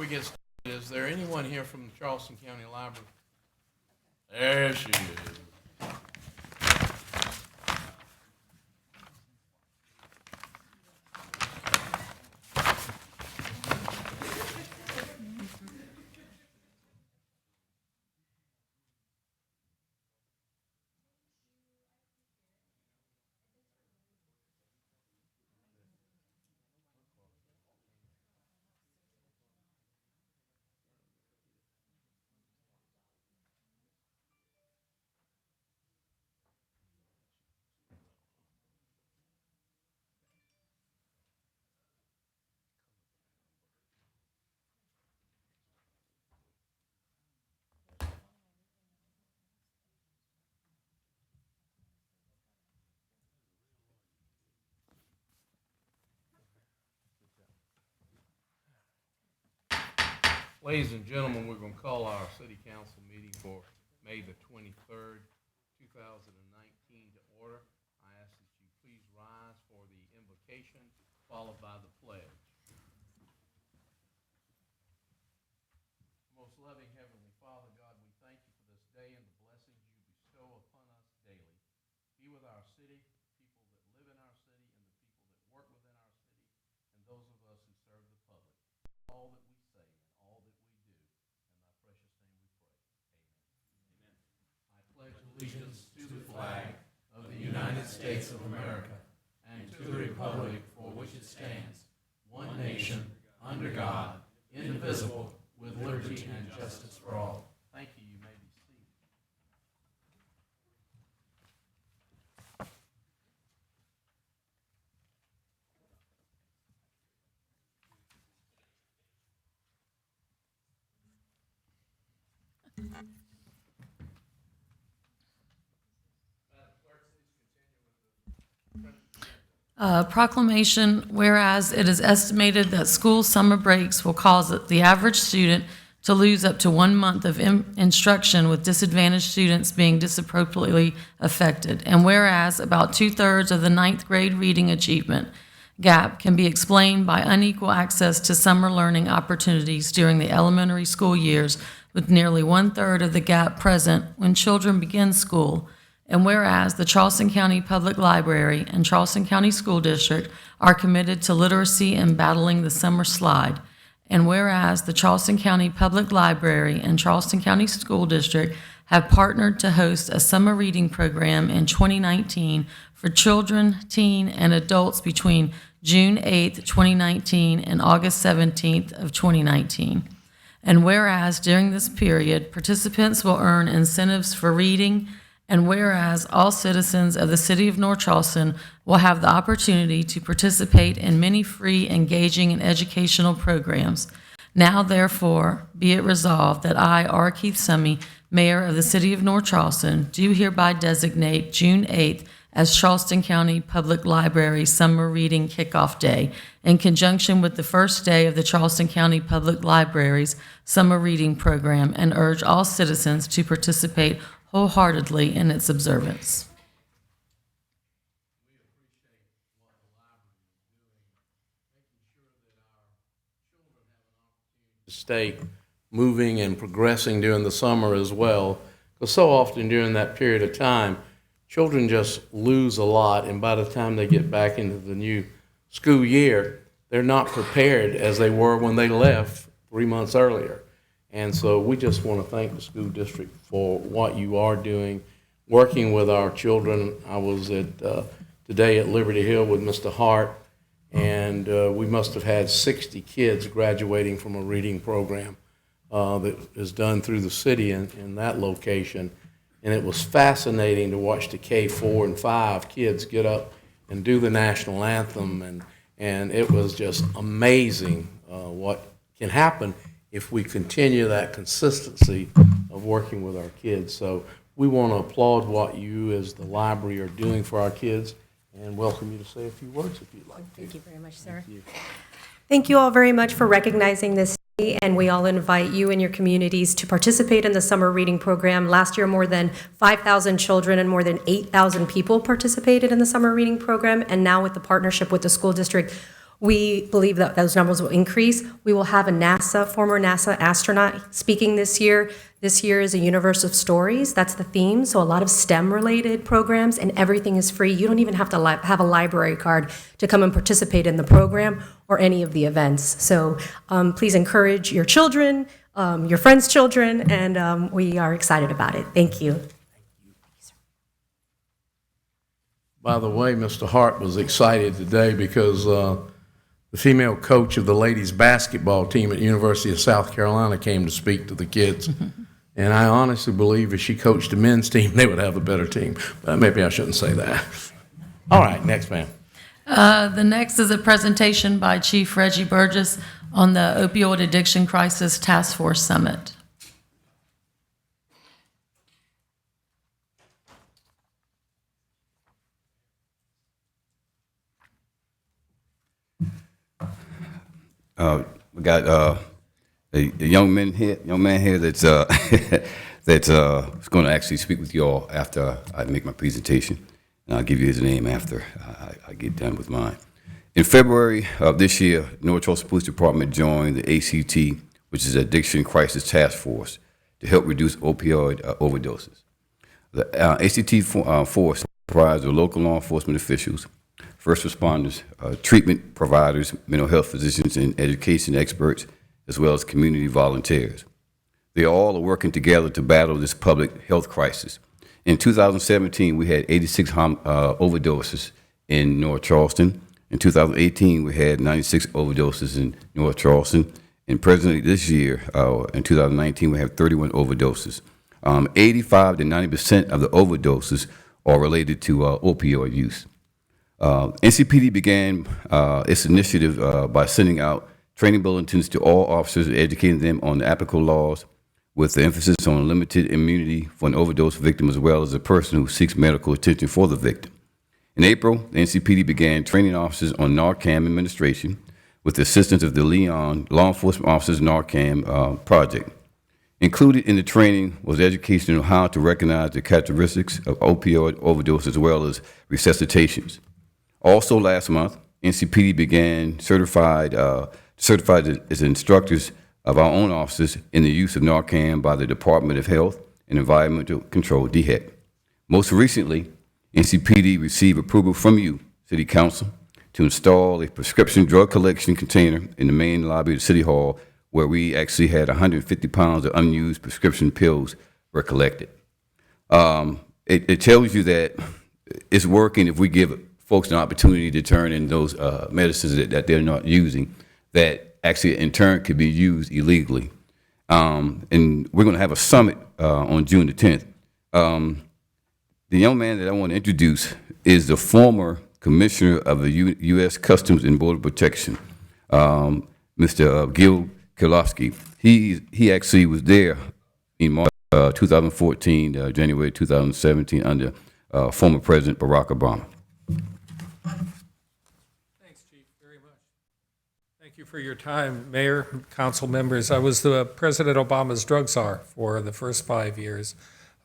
we get started, is there anyone here from the Charleston County Library? There she is. Ladies and gentlemen, we're going to call our city council meeting for May the 23rd, 2019 to order. I ask that you please rise for the invocation, followed by the pledge. Most loving Heavenly Father, God, we thank you for this day and the blessings you bestow upon us daily. Be with our city, people that live in our city, and the people that work within our city, and those of us who serve the public. All that we say and all that we do, in thy precious name we pray. Amen. I pledge allegiance to the flag of the United States of America and to the republic for which it stands, one nation, under God, indivisible, with liberty and justice for all. Thank you. You may be seated. Proclamation, whereas it is estimated that school summer breaks will cause the average student to lose up to 1 month of instruction, with disadvantaged students being disproportionately affected. And whereas about 2/3 of the 9th grade reading achievement gap can be explained by unequal access to summer learning opportunities during the elementary school years, with nearly 1/3 of the gap present when children begin school. And whereas the Charleston County Public Library and Charleston County School District are committed to literacy and battling the summer slide. And whereas the Charleston County Public Library and Charleston County School District have partnered to host a summer reading program in 2019 for children, teen, and adults between June 8th, 2019 and August 17th of 2019. And whereas during this period, participants will earn incentives for reading, and whereas all citizens of the city of North Charleston will have the opportunity to participate in many free, engaging, and educational programs. Now, therefore, be it resolved that I, R. Keith Summey, Mayor of the city of North Charleston, do hereby designate June 8th as Charleston County Public Library Summer Reading Kickoff Day, in conjunction with the first day of the Charleston County Public Library's Summer Reading Program, and urge all citizens to participate wholeheartedly in its observance. We appreciate what the library is doing, making sure that our children have an opportunity to stay moving and progressing during the summer as well. Because so often during that period of time, children just lose a lot, and by the time they get back into the new school year, they're not prepared as they were when they left 3 months earlier. And so we just want to thank the school district for what you are doing, working with our children. I was today at Liberty Hill with Mr. Hart, and we must have had 60 kids graduating from a reading program that is done through the city in that location. And it was fascinating to watch the K4 and 5 kids get up and do the national anthem, and it was just amazing what can happen if we continue that consistency of working with our kids. So we want to applaud what you as the library are doing for our kids, and welcome you to say a few words if you'd like to. Thank you very much, sir. Thank you. Thank you all very much for recognizing this day, and we all invite you and your communities to participate in the summer reading program. Last year, more than 5,000 children and more than 8,000 people participated in the summer reading program, and now with the partnership with the school district, We believe that those numbers will increase. We will have a former NASA astronaut speaking this year. This year is a universe of stories. That's the theme. So a lot of STEM-related programs, and everything is free. You don't even have to have a library card to come and participate in the program or any of the events. So please encourage your children, your friends' children, and we are excited about it. Thank you. By the way, Mr. Hart was excited today because the female coach of the ladies basketball team at University of South Carolina came to speak to the kids. And I honestly believe if she coached the men's team, they would have a better team. But maybe I shouldn't say that. All right, next, ma'am. The next is a presentation by Chief Reggie Burgess on the Opioid Addiction Crisis Task Force Summit. We got a young man here that's that's going to actually speak with you all after I make my presentation, and I'll give you his name after I get done with mine. In February of this year, North Charleston Police Department joined the ACT, which is Addiction Crisis Task Force, to help reduce opioid overdoses. The ACT force comprised of local law enforcement officials, first responders, treatment providers, mental health physicians, and education experts, as well as community volunteers. They all are working together to battle this public health crisis. In 2017, we had 86 overdoses in North Charleston. In 2018, we had 96 overdoses in North Charleston. And presently this year, in 2019, we have 31 overdoses. 85 to 90% of the overdoses are related to opioid use. NCPD began its initiative by sending out training bulletins to all officers and educating them on the applicable laws, with the emphasis on limited immunity for an overdose victim as well as a person who seeks medical attention for the victim. In April, the NCPD began training officers on Narcan administration with the assistance of the Leon Law Enforcement Officers Narcan project. Included in the training was education on how to recognize the characteristics of opioid overdose as well as resuscitations. Also last month, NCPD began certified as instructors of our own officers in the use of Narcan by the Department of Health and Environmental Control, DHEC. Most recently, NCPD received approval from you, City Council, to install a prescription drug collection container in the main lobby of City Hall, where we actually had 150 pounds of unused prescription pills were collected. It tells you that it's working if we give folks an opportunity to turn in those medicines that they're not using, that actually in turn could be used illegally. And we're going to have a summit on June the 10th. The young man that I want to introduce is the former commissioner of the U.S. Customs and Border Protection, Mr. Gil Kilofsky. He actually was there in March 2014, January 2017, under former President Barack Obama. Thank you for your time, Mayor, council members. I was the President Obama's drug czar for the first 5 years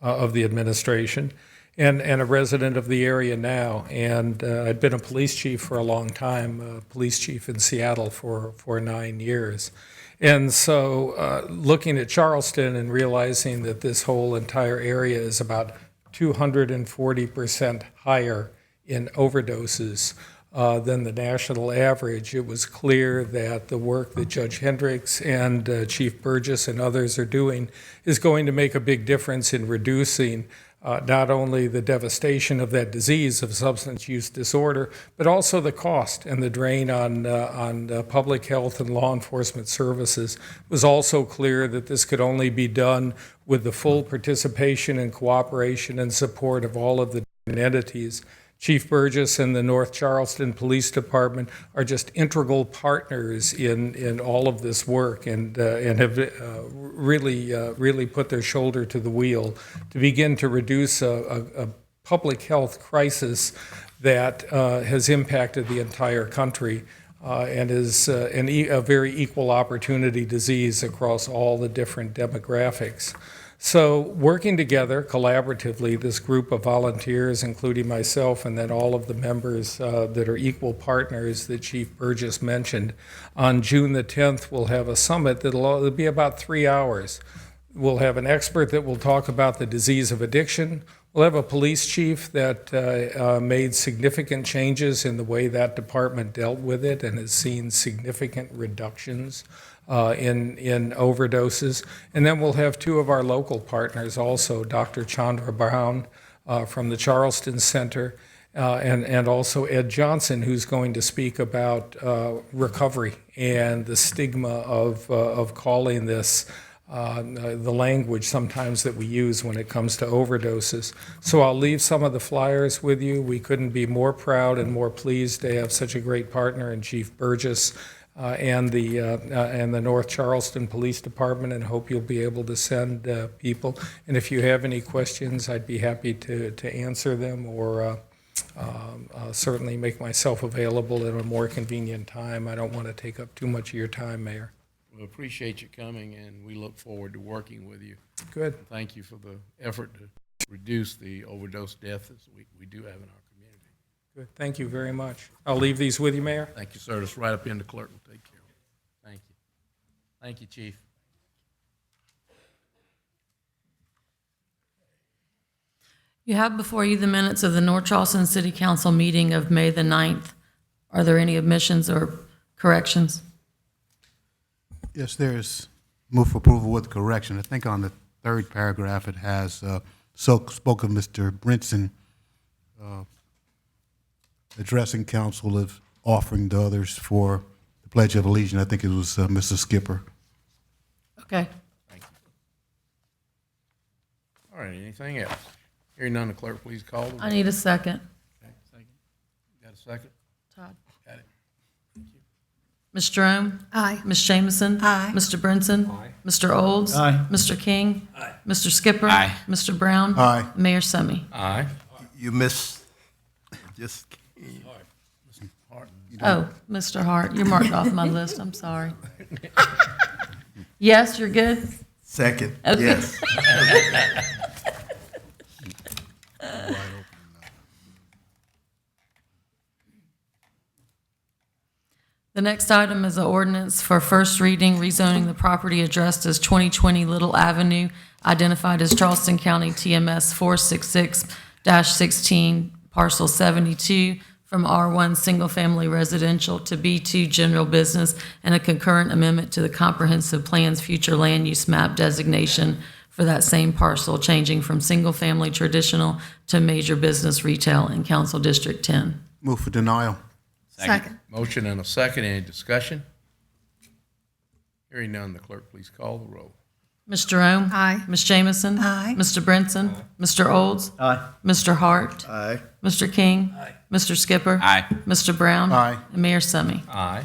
of the administration, and a resident of the area now. And I'd been a police chief for a long time, police chief in Seattle for 9 years. And so looking at Charleston and realizing that this whole entire area is about 240% higher in overdoses than the national average, it was clear that the work that Judge Hendricks and Chief Burgess and others are doing is going to make a big difference in reducing not only the devastation of that disease of substance use disorder, but also the cost and the drain on public health and law enforcement services. It was also clear that this could only be done with the full participation and cooperation and support of all of the entities. Chief Burgess and the North Charleston Police Department are just integral partners in all of this work, and have really put their shoulder to the wheel to begin to reduce a public health crisis that has impacted the entire country and is a very equal opportunity disease across all the different demographics. So working together collaboratively, this group of volunteers, including myself, and then all of the members that are equal partners that Chief Burgess mentioned, on June the 10th, we'll have a summit that'll be about 3 hours. We'll have an expert that will talk about the disease of addiction. We'll have a police chief that made significant changes in the way that department dealt with it and has seen significant reductions in overdoses. And then we'll have 2 of our local partners also, Dr. Chandra Brown from the Charleston Center, and also Ed Johnson, who's going to speak about recovery and the stigma of calling this the language sometimes that we use when it comes to overdoses. So I'll leave some of the flyers with you. We couldn't be more proud and more pleased to have such a great partner in Chief Burgess and the North Charleston Police Department, and hope you'll be able to send people. And if you have any questions, I'd be happy to answer them, or certainly make myself available at a more convenient time. I don't want to take up too much of your time, Mayor. We appreciate you coming, and we look forward to working with you. Good. Thank you for the effort to reduce the overdose deaths that we do have in our community. Good. Thank you very much. I'll leave these with you, Mayor. Thank you, sir. That's right up in the clerk will take care of it. Thank you. Thank you, Chief. You have before you the minutes of the North Charleston City Council meeting of May the 9th. Are there any omissions or corrections? Yes, there's move for approval with correction. I think on the 3rd paragraph it has spoke of Mr. Brinson addressing council of offering to others for the Pledge of Allegiance. I think it was Mr. Skipper. Okay. Thank you. All right, anything else? Hearing none, the clerk, please call the roll. I need a second. Okay, second. Got a second? Todd. Got it. Ms. Jerome? Aye. Ms. Jamison? Aye. Mr. Brinson? Aye. Mr. Olds? Aye. Mr. King? Aye. Mr. Skipper? Aye. Mr. Brown? Aye. Mayor Summy? Aye. You miss, just, Oh, Mr. Hart, you're marked off my list, I'm sorry. Yes, you're good? second, Okay. yes. The next item is an ordinance for first reading, rezoning the property addressed as 2020 Little Avenue, identified as Charleston County TMS 466-16, parcel 72, from R1 Single Family Residential to B2 General Business, and a concurrent amendment to the Comprehensive Plan's future land use map designation for that same parcel, changing from Single Family Traditional to Major Business Retail in Council District 10. Move for denial. Second. Motion and a second. Any discussion? Hearing none, the clerk, please call the roll. Ms. Jerome? Aye. Ms. Jamison? Aye. Mr. Brinson? Mr. Olds? Aye. Mr. Hart? Aye. Mr. King? Mr. Skipper? Aye. Mr. Brown? Aye. And Mayor Summy. Aye.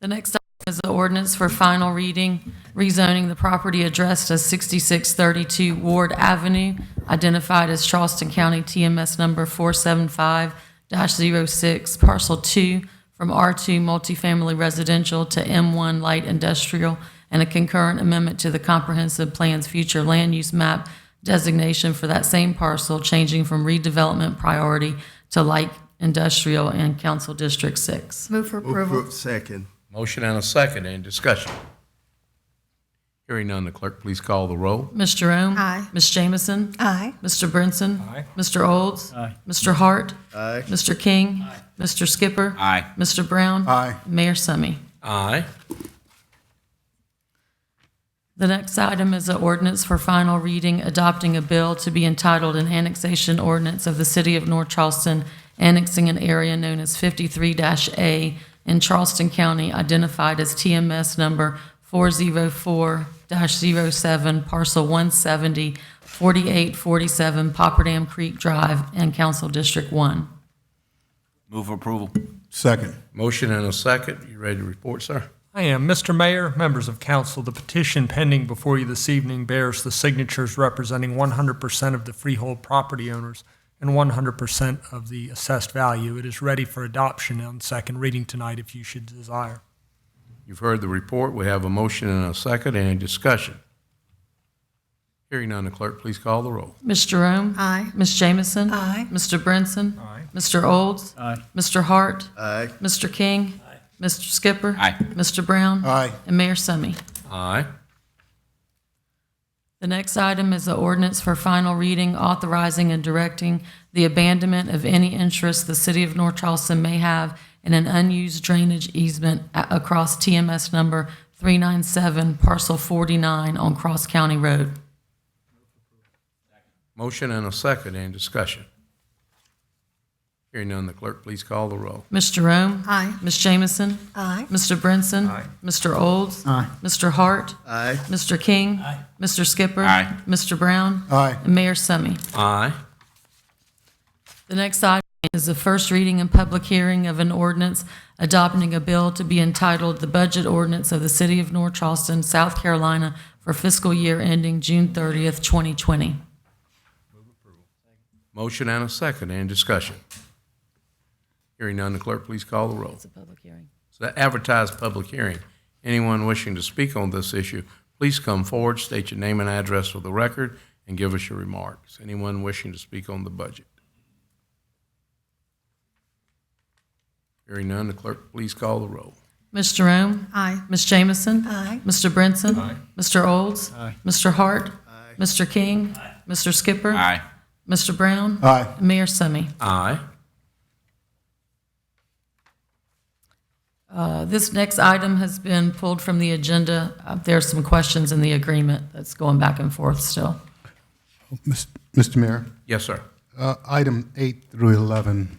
The next item is the ordinance for final reading, rezoning the property addressed as 6632 Ward Avenue, identified as Charleston County TMS number 475-06, parcel 2, from R2 Multifamily Residential to M1 Light Industrial, and a concurrent amendment to the Comprehensive Plan's future land use map designation for that same parcel, changing from redevelopment priority to light industrial in Council District 6. Move for approval. Second, Motion and a second. Any discussion? Hearing none, the clerk, please call the roll. Ms. Jerome? Aye. Ms. Jamison? Aye. Mr. Brinson? Aye. Mr. Olds? Mr. Hart? aye. Mr. King? Mr. Skipper? Aye. Mr. Brown? Aye. Mayor Summy. Aye. The next item is an ordinance for final reading, adopting a bill to be entitled an annexation ordinance of the City of North Charleston, annexing an area known as 53-A in Charleston County, identified as TMS number 404-07, parcel 170, 4847 Popperdam Creek Drive, and Council District 1. Move for approval. Second. Motion and a second. You ready to report, sir? I am. Mr. Mayor, members of council, the petition pending before you this evening bears the signatures representing 100% of the freehold property owners and 100% of the assessed value. It is ready for adoption on second reading tonight if you should desire. You've heard the report. We have a motion and a second. Any discussion? Hearing none, the clerk, please call the roll. Ms. Jerome? Aye. Ms. Jamison? Aye. Mr. Brinson? Aye. Mr. Olds? Aye. Mr. Hart? Aye. Mr. King? Mr. Skipper? Aye. Mr. Brown? Aye. And Mayor Summy. Aye. The next item is the ordinance for final reading authorizing and directing the abandonment of any interest the city of North Charleston may have in an unused drainage easement across TMS number 397, parcel 49 on Cross County Road. Motion and a second. Any discussion? Hearing none, the clerk, please call the roll. Ms. Jerome? Aye. Ms. Jamison? Aye. Mr. Brinson? Aye. Mr. Olds? Aye. Mr. Hart? Aye. Mr. King? Mr. Skipper? Aye. Mr. Brown? Aye. And Mayor Summy. Aye. The next item is the first reading and public hearing of an ordinance adopting a bill to be entitled the Budget Ordinance of the City of North Charleston, South Carolina for fiscal year ending June 30th, 2020. Motion and a second. Any discussion? Hearing none, the clerk, please call the roll. It's a public hearing. It's an advertised public hearing. Anyone wishing to speak on this issue, please come forward, state your name and address for the record, and give us your remarks. Anyone wishing to speak on the budget? Hearing none, the clerk, please call the roll. Ms. Jerome? Aye. Ms. Jamison? Aye. Mr. Brinson? Aye. Mr. Olds? Aye. Mr. Hart? Mr. King? Mr. Skipper? Aye. Mr. Brown? Aye. And Mayor Summy. Aye. This next item has been pulled from the agenda. There are some questions in the agreement that's going back and forth still. Mr. Mayor, Yes, sir. item 8 through 11,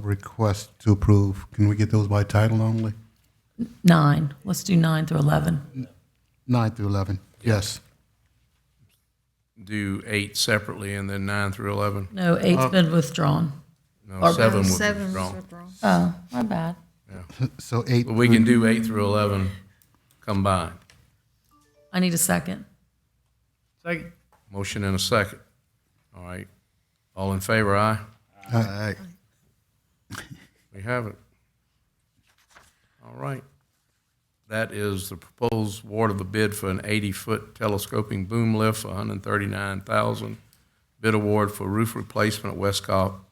request to approve. Can we get those by title only? 9. Let's do 9 through 11. 9 through 11, yes. Do 8 separately and then 9 through 11? No, 8's been withdrawn. No, 7 would be Seven was withdrawn. withdrawn. Oh, my bad. So 8. But we can do 8 through 11 combined. I need a second. Second. Motion and a second. All right. All in favor, aye? Aye. We have it. All right. That is the proposed award of the bid for an 80-foot telescoping boom lift for $139,000. Bid award for roof replacement at West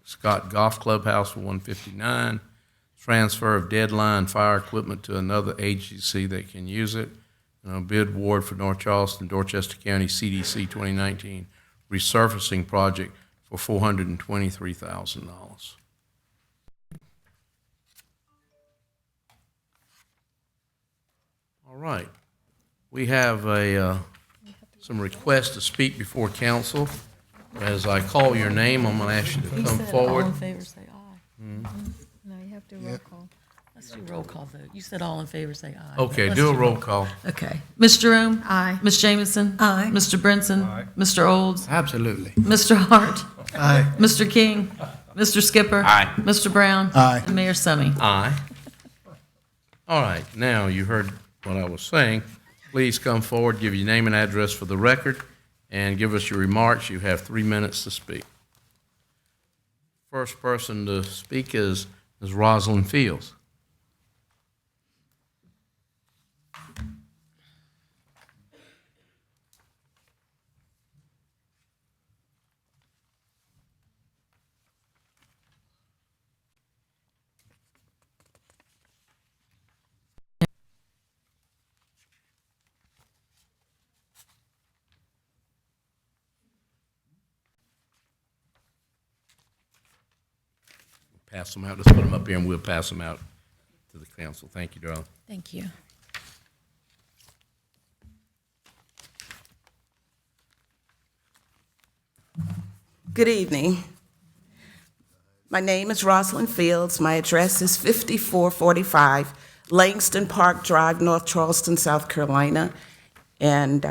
Scott Golf Clubhouse for $159,000. Transfer of deadline fire equipment to another agency that can use it. And a bid award for North Charleston, Dorchester County CDC 2019 resurfacing project for $423,000. All right. We have some requests to speak before council. As I call your name, I'm going to ask you to come forward. All in favor, say aye. No, you have to roll call. Let's do roll call vote. You said all in favor, say aye. Okay, Let's do a roll call. Okay. Ms. Jerome? Aye. Ms. Jamison? Aye. Mr. Brinson? Aye. Mr. Olds? Absolutely. Mr. Hart? Aye. Mr. King? Mr. Skipper? Aye. Mr. Brown? Aye. And Mayor Summy. Aye. All right, now you heard what I was saying. Please come forward, give your name and address for the record, and give us your remarks. You have 3 minutes to speak. First person to speak is Ms. Rosalind Fields. Pass them out. Let's put them up here, and we'll pass them out to the council. Thank you, darling. Thank you. Good evening. My name is Rosalind Fields. My address is 5445 Langston Park Drive, North Charleston, South Carolina, and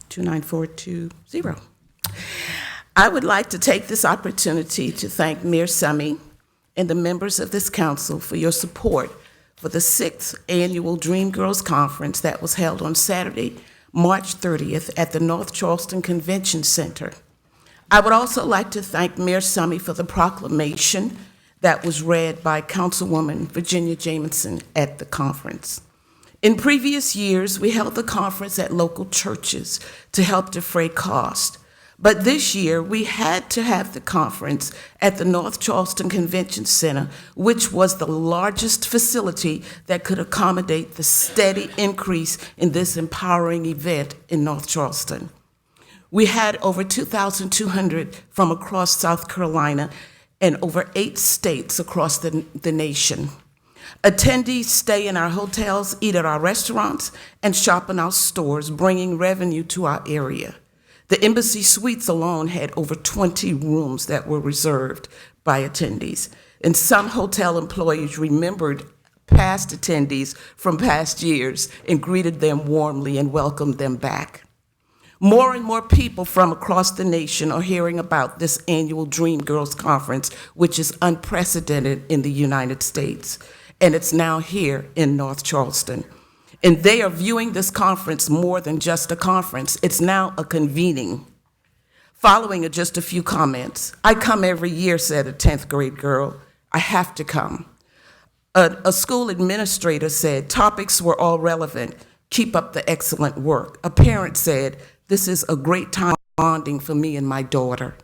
29420. I would like to take this opportunity to thank Mayor Summy and the members of this council for your support for the 6th Annual Dream Girls Conference that was held on Saturday, March 30th at the North Charleston Convention Center. I would also like to thank Mayor Summy for the proclamation that was read by Councilwoman Virginia Jamison at the conference. In previous years, we held the conference at local churches to help defray cost. But this year, we had to have the conference at the North Charleston Convention Center, which was the largest facility that could accommodate the steady increase in this empowering event in North Charleston. We had over 2,200 from across South Carolina and over 8 states across the nation. Attendees stay in our hotels, eat at our restaurants, and shop in our stores, bringing revenue to our area. The Embassy Suites alone had over 20 rooms that were reserved by attendees. And some hotel employees remembered past attendees from past years and greeted them warmly and welcomed them back. More and more people from across the nation are hearing about this annual Dream Girls Conference, which is unprecedented in the United States. And it's now here in North Charleston. And they are viewing this conference more than just a conference. It's now a convening. Following just a few comments, I come every year, said a 10th grade girl. I have to come. A school administrator said topics were all relevant. Keep up the excellent work. A parent said, this is a great time bonding for me and my daughter.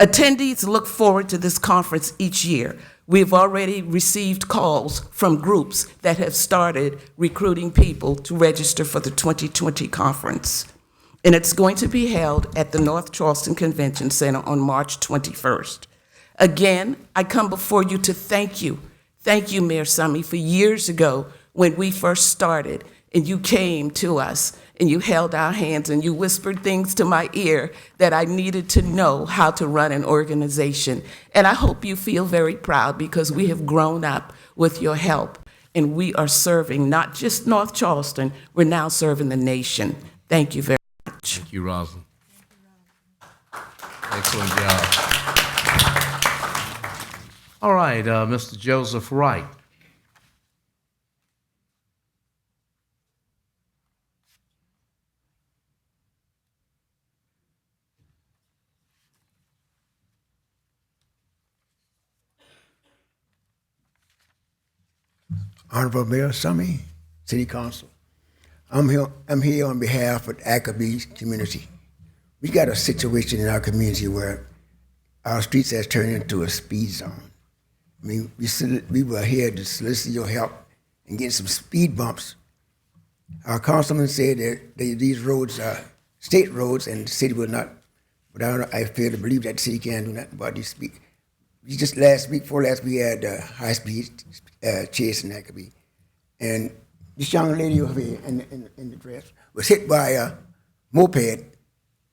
Attendees look forward to this conference each year. We've already received calls from groups that have started recruiting people to register for the 2020 conference. And it's going to be held at the North Charleston Convention Center on March 21st. Again, I come before you to thank you. Thank you, Mayor Summey, for years ago when we first started and you came to us and you held our hands and you whispered things to my ear that I needed to know how to run an organization. And I hope you feel very proud because we have grown up with your help and we are serving not just North Charleston, we're now serving the nation. Thank you very much. Thank you, Rosalind. Excellent job. All right, Mr. Joseph Wright. Honorable Mayor Summey, City Council. I'm here on behalf of the Ackaby community. We got a situation in our community where our streets has turned into a speed zone. I mean, we were here to solicit your help and get some speed bumps. Our councilman said that these roads are state roads and the city will not, but I fail to believe that the city can't do nothing about these speed. Just last week, we had high-speed chase in Ackaby. And this young lady over here in the dress was hit by a moped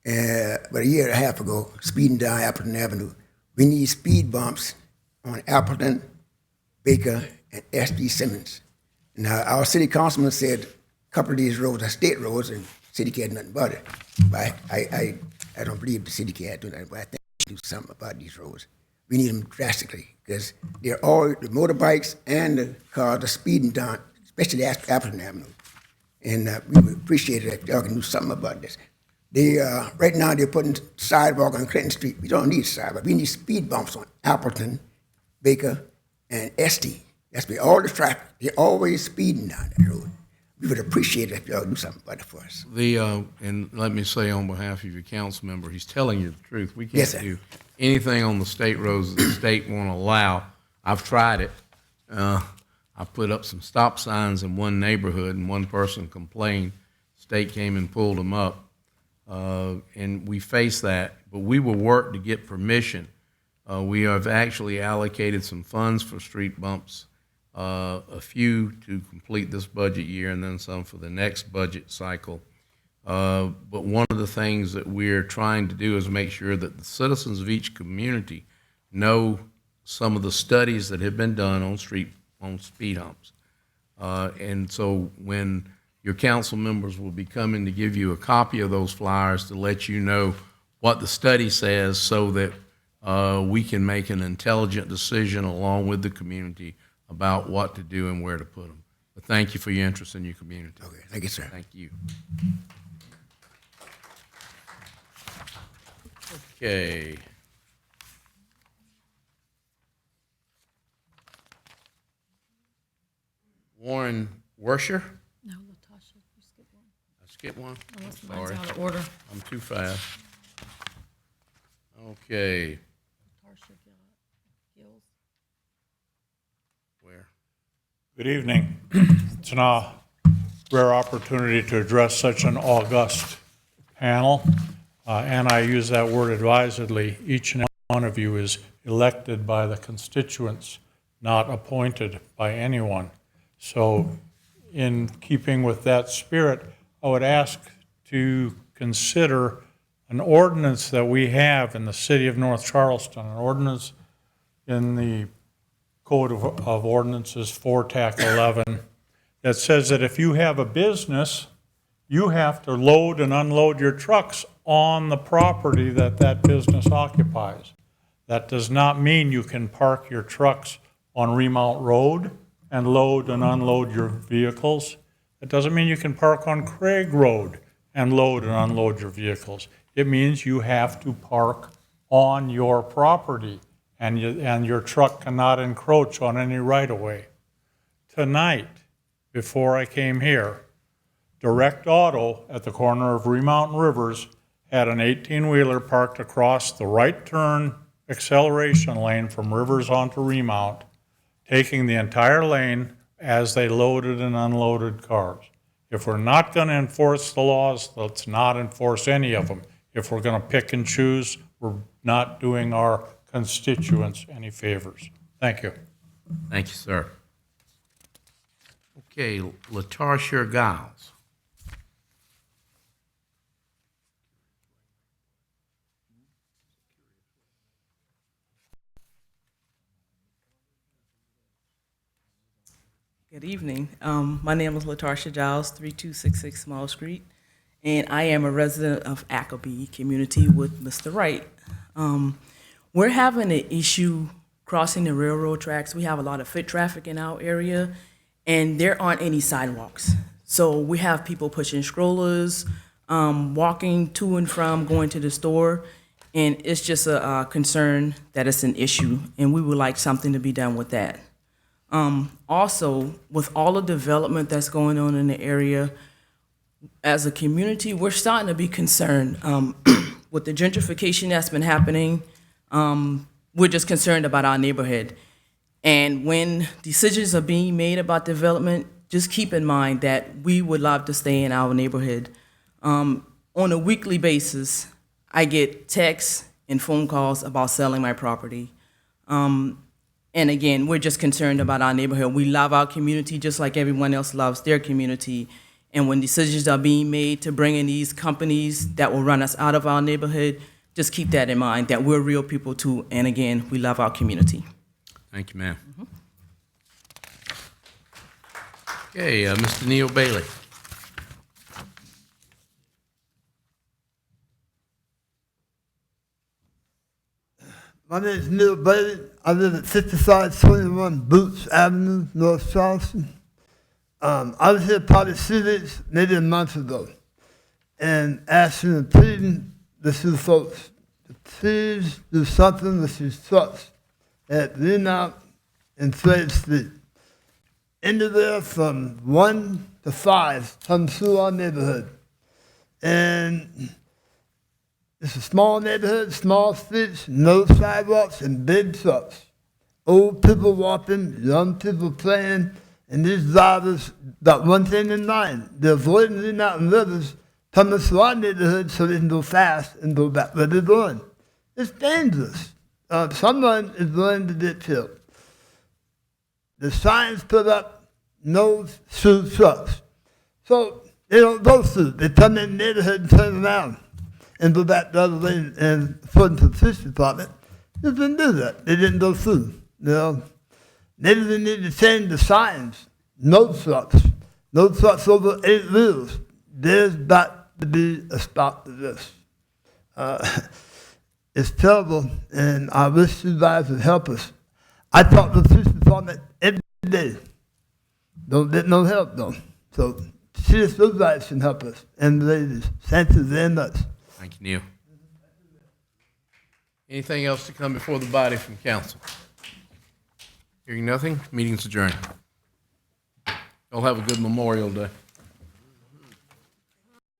about a year and a half ago, speeding down Appleton Avenue. We need speed bumps on Appleton, Baker, and S.D. Simmons. Now, our city councilman said a couple of these roads are state roads and the city can't do nothing about it. But I don't believe the city can't do nothing, but I think we should do something about these roads. We need them drastically because they're all the motorbikes and the cars are speeding down, especially Appleton Avenue. And we would appreciate it if y'all can do something about this. Right now they're putting sidewalk on Clinton Street. We don't need sidewalk. We need speed bumps on Appleton, Baker, and SD. That's where all the traffic, they're always speeding down that road. We would appreciate it if y'all do something about it for us. And let me say on behalf of your council member, he's telling you the truth. We Yes, can't sir. do anything on the state roads that the state won't allow. I've tried it. I put up some stop signs in one neighborhood and one person complained. State came and pulled them up. And we face that, but we will work to get permission. We have actually allocated some funds for street bumps, a few to complete this budget year and then some for the next budget cycle. But one of the things that we're trying to do is make sure that the citizens of each community know some of the studies that have been done on speed humps. And so when your council members will be coming to give you a copy of those flyers to let you know what the study says so that we can make an intelligent decision along with the community about what to do and where to put them. But thank you for your interest in your community. Okay, thank you, sir. Thank you. Okay. Warren Wersher? No, skip one? Unless I'm mine's sorry. out of order. I'm too fast. Okay, where? Good evening. It's an rare opportunity to address such an august panel, and I use that word advisedly. Each and every one of you is elected by the constituents, not appointed by anyone. So in keeping with that spirit, I would ask to consider an ordinance that we have in the city of North Charleston, an ordinance in the Code of Ordinances 4-11 that says that if you have a business, you have to load and unload your trucks on the property that that business occupies. That does not mean you can park your trucks on Remount Road and load and unload your vehicles. It doesn't mean you can park on Craig Road and load and unload your vehicles. It means you have to park on your property, and your truck cannot encroach on any right-of-way. Tonight, before I came here, Direct Auto at the corner of Remount and Rivers had an 18-wheeler parked across the right turn acceleration lane from Rivers onto Remount, taking the entire lane as they loaded and unloaded cars. If we're not going to enforce the laws, let's not enforce any of them. If we're going to pick and choose, we're not doing our constituents any favors. Thank you. Thank you, sir. Okay, Latasha Giles. Good evening. My name is Latasha Giles, 3266 Small Street, and I am a resident of Ackleby community with Mr. Wright. We're having an issue crossing the railroad tracks. We have a lot of foot traffic in our area, and there aren't any sidewalks. So we have people pushing strollers, walking to and from, going to the store, and it's just a concern that it's an issue, and we would like something to be done with that. Also, with all the development that's going on in the area, as a community, we're starting to be concerned. With the gentrification that's been happening, we're just concerned about our neighborhood. And when decisions are being made about development, just keep in mind that we would love to stay in our neighborhood. On a weekly basis, I get texts and phone calls about selling my property. And again, we're just concerned about our neighborhood. We love our community just like everyone else loves their community. And when decisions are being made to bring in these companies that will run us out of our neighborhood, just keep that in mind, that we're real people too. And again, we love our community. Thank you, ma'am. Okay, Mr. Neil Bailey. My name is Neil Bailey. I live at 5521 Boots Avenue, North Charleston. I was here probably 3 weeks, maybe a month ago, and asking and pleading the two folks to please do something with these trucks at Remount and Slade Street. Anywhere from 1 to 5 come through our neighborhood. And it's a small neighborhood, small streets, no sidewalks, and big trucks. Old people walking, young people playing, and these drivers got one thing in mind. They're avoiding Remount and Rivers, coming through our neighborhood so they can go fast and go back where they're going. It's dangerous. Someone is going to get killed. The signs put up, no through trucks. So they don't go through. They come in the neighborhood and turn around and go back the other way, and according to the police department, they didn't do that. They didn't go through. Maybe they need to change the signs. No trucks over 8 wheels. There's got to be a stop to this. It's terrible, and I wish you guys would help us. I talk to the police department every day. Don't get no help, though. So, see if those guys can help us. And ladies, thank you very much. Thank you, Neil. Anything else to come before the body from council? Hearing nothing, meeting's adjourned. Y'all have a good Memorial Day.